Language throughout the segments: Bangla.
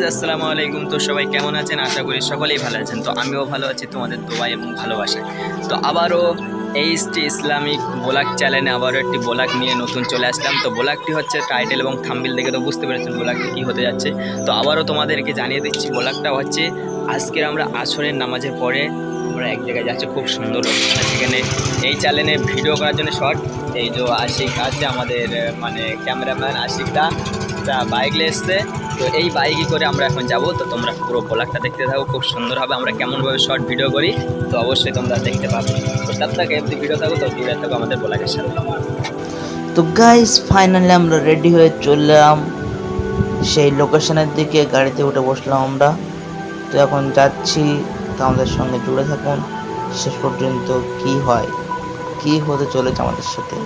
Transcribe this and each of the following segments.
আসসালামু আলাইকুম। তো সবাই কেমন আছেন? আশা করি সকলেই ভালো আছেন। তো আমিও ভালো আছি তোমাদের দোয়া এবং ভালোবাসায়। তো আবারও এইচটি ইসলামিক ব্লগ চ্যানেলে আবারও একটি ব্লগ নিয়ে নতুন চলে আসলাম। তো ব্লগটি হচ্ছে টাইটেল এবং থাম্বনেল দেখে তো বুঝতে পেরেছেন ব্লগটি কী হতে যাচ্ছে। তো আবারও তোমাদেরকে জানিয়ে দিচ্ছি, ব্লগটা হচ্ছে আজকের আমরা আসরের নামাজের পরে আমরা এক জায়গায় যাচ্ছি, খুব সুন্দর লোকেশন। সেখানে এই চ্যানেলে ভিডিও করার জন্য শর্ট এই যে আশিক আছে আমাদের, মানে ক্যামেরাম্যান আশিকদা বাইক নিয়ে এসছে। তো এই বাইকে করে আমরা এখন যাব। তো তোমরা পুরো ব্লগটা দেখতে থাকো, খুব সুন্দর হবে। আমরা কেমনভাবে শর্ট ভিডিও করি তো অবশ্যই তোমরা দেখতে পাবে। তো তার থেকে এমনি ভিডিও থাকো, তো দূরে থাকো আমাদের ব্লগের সাথে। তো গাইস ফাইনালি আমরা রেডি হয়ে চললাম সেই লোকেশনের দিকে, গাড়িতে উঠে বসলাম আমরা। তো এখন যাচ্ছি, তো আমাদের সঙ্গে জুড়ে থাকুন শেষ পর্যন্ত কি হয়, কি হতে চলেছে আমাদের সাথে।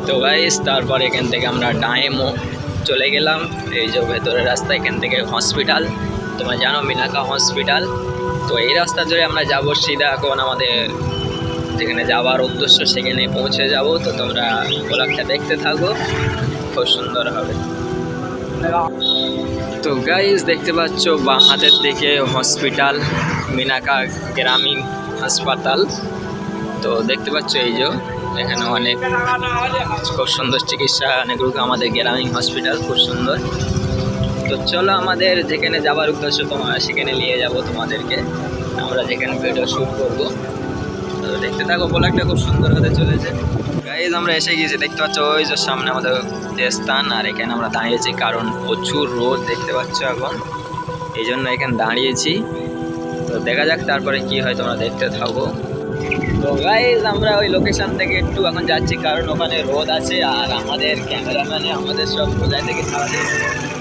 তো গাইস তারপর এখান থেকে আমরা ডাইমো চলে গেলাম। এই যে ভেতরের রাস্তা, এখান থেকে হসপিটাল, তোমরা জানো মিনাকা হসপিটাল। তো এই রাস্তা ধরে আমরা যাব সিধা এখন আমাদের যেখানে যাওয়ার উদ্দেশ্য সেখানে পৌঁছে যাব। তো তোমরা ব্লগটা দেখতে থাকো, খুব সুন্দর হবে। তো গাইস দেখতে পাচ্ছ বাঁ হাতের দিকে হসপিটাল, মিনাকা গ্রামীণ হাসপাতাল। তো দেখতে পাচ্ছ এই যে এখানে অনেক খুব সুন্দর চিকিৎসা, অনেক রোগ, আমাদের গ্রামীণ হসপিটাল খুব সুন্দর। তো চলো আমাদের যেখানে যাওয়ার উদ্দেশ্য তোমার সেখানে নিয়ে যাব তোমাদেরকে, আমরা যেখানে ভিডিও শ্যুট করবো। তো দেখতে থাকো, ব্লগটা খুব সুন্দর হতে চলেছে। গাইজ আমরা এসে গিয়েছি, দেখতে পাচ্ছ ওই যে সামনে আমাদের যে স্থান, আর এখানে আমরা দাঁড়িয়েছি কারণ প্রচুর রোদ দেখতে পাচ্ছ এখন, এই জন্য এখানে দাঁড়িয়েছি। তো দেখা যাক তারপরে কি হয়, তোমরা দেখতে থাকো। তো গাইজ আমরা ওই লোকেশন থেকে একটু এখন যাচ্ছি কারণ ওখানে রোদ আছে, আর আমাদের ক্যামেরাম্যানে আমাদের সব রোজায় থেকে সারাদিন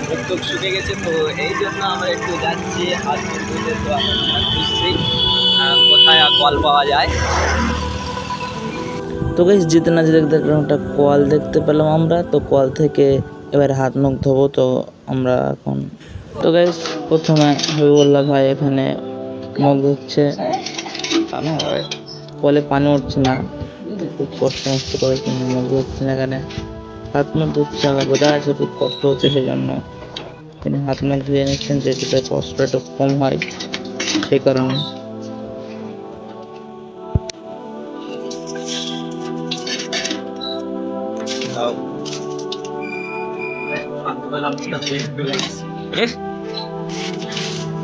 মুখ শুকে গেছে। তো এই জন্য আমরা একটু যাচ্ছি হাত মুখ ধুতে। তো এখন আমরা খুঁজছি কোথায় কল পাওয়া যায়। তো গাইস যেতে না যেতে একটা কল দেখতে পেলাম আমরা, তো কল থেকে এবার হাত মুখ ধোবো। তো আমরা এখন, তো গাইস প্রথমে হবিবুল্লাহ ভাই এখানে মুখ ধুচ্ছে, কলে পানি উঠছে না, খুব কষ্ট মষ্ট করে কিন্তু মুখ ধুচ্ছে না, এখানে হাত মুখ ধুচ্ছে। আমার বোঝা আছে খুব কষ্ট হচ্ছে, সেই জন্য তিনি হাত মুখ ধুয়ে নিচ্ছেন, যেটাতে কষ্টটা একটু কম হয় সেই কারণে।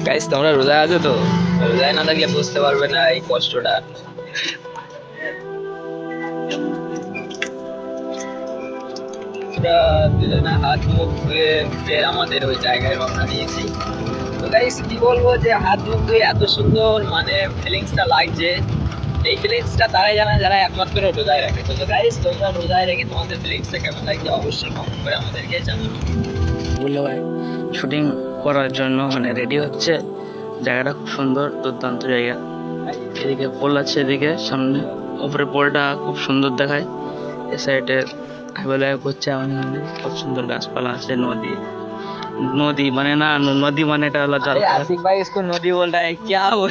গাইস তোমরা রোজা আছো, তো রোজায় না থাকলে বুঝতে পারবে না এই কষ্টটা। হাত মুখ ধুয়ে ফের আমাদের ওই জায়গায় রওনা দিয়েছি। তো গাইস কি বলবো, যে হাত মুখ ধুয়ে এত সুন্দর মানে ফিলিংসটা লাগছে, এই ফিলিংসটা তারাই জানে যারা একমাত্র রোজায় রাখে। তো গাইস তোমরা রোজায় রেখে তোমাদের ফিলিংসটা কেমন লাগছে অবশ্যই কমেন্ট করে আমাদেরকে জানাবে। বললো ভাই শুটিং করার জন্য মানে রেডি হচ্ছে, জায়গাটা খুব সুন্দর, দুর্দান্ত জায়গা। এদিকে পোল আছে, এদিকে সামনে উপরে পোলটা খুব সুন্দর দেখায়। এ সাইডে বলে করছে খুব সুন্দর গাছপালা আছে, নদী, নদী মানে না, নদী মানে এটা হলো জল। आशिक भाई इसको नदी बोल रहा है क्या वो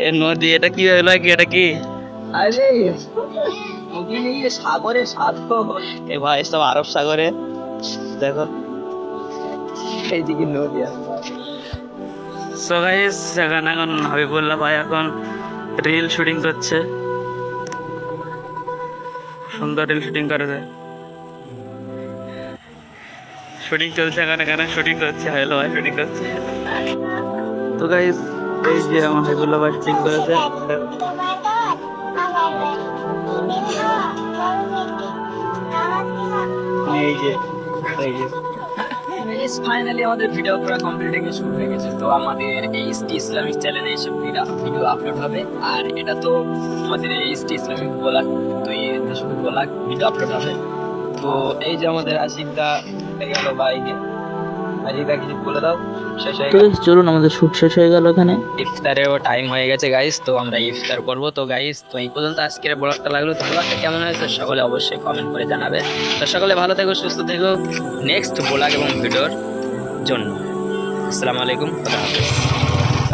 এ নদী, এটা কি হলো, কি এটা কি? अरे नदी नहीं ये सागरे सागर। এ ভাই সব আরব সাগরে, দেখো এইদিকে নদী আছে। সো গাইস সেখানে এখন হাবিবুল্লাহ ভাই এখন রিল শুটিং করছে, সুন্দর রিল শুটিং করেছে, শুটিং চলছে এখানে, এখানে শুটিং করছে, হ্যালো ভাই শুটিং করছে। তো গাইস এই যে আমার হাবিবুল্লাহ ভাই শুটিং করেছে, এই যে এই যে ফাইনালি আমাদের ভিডিও করা কমপ্লিট হয়ে গেছে, শুরু হয়ে গেছে। তো আমাদের এইচটি ইসলামিক চ্যানেলে এইসব ভিডিও আপলোড হবে, আর এটা তো আমাদের এইচটি ইসলামিক ব্লগ, তো এই শুধু ব্লগ ভিডিও আপলোড হবে। তো এই যে আমাদের আশিকদা গেল বাইকে, আশিকদা কিছু বলে দাও, শেষ হয়ে তো গেল। guys, চলুন আমাদের শুট শেষ হয়ে গেল এখানে। ইফতারেও টাইম হয়ে গেছে গাইস, তো আমরা ইফতার করবো। তো গাইস তো এই পর্যন্ত আজকের ব্লগটা লাগলো। তো ব্লগটা কেমন হয়েছে সকলে অবশ্যই কমেন্ট করে জানাবে। তো সকলে ভালো থেকো, সুস্থ থেকো নেক্সট ব্লগ এবং ভিডিওর জন্য। আসসালামু আলাইকুম, খোদা হাফেজ।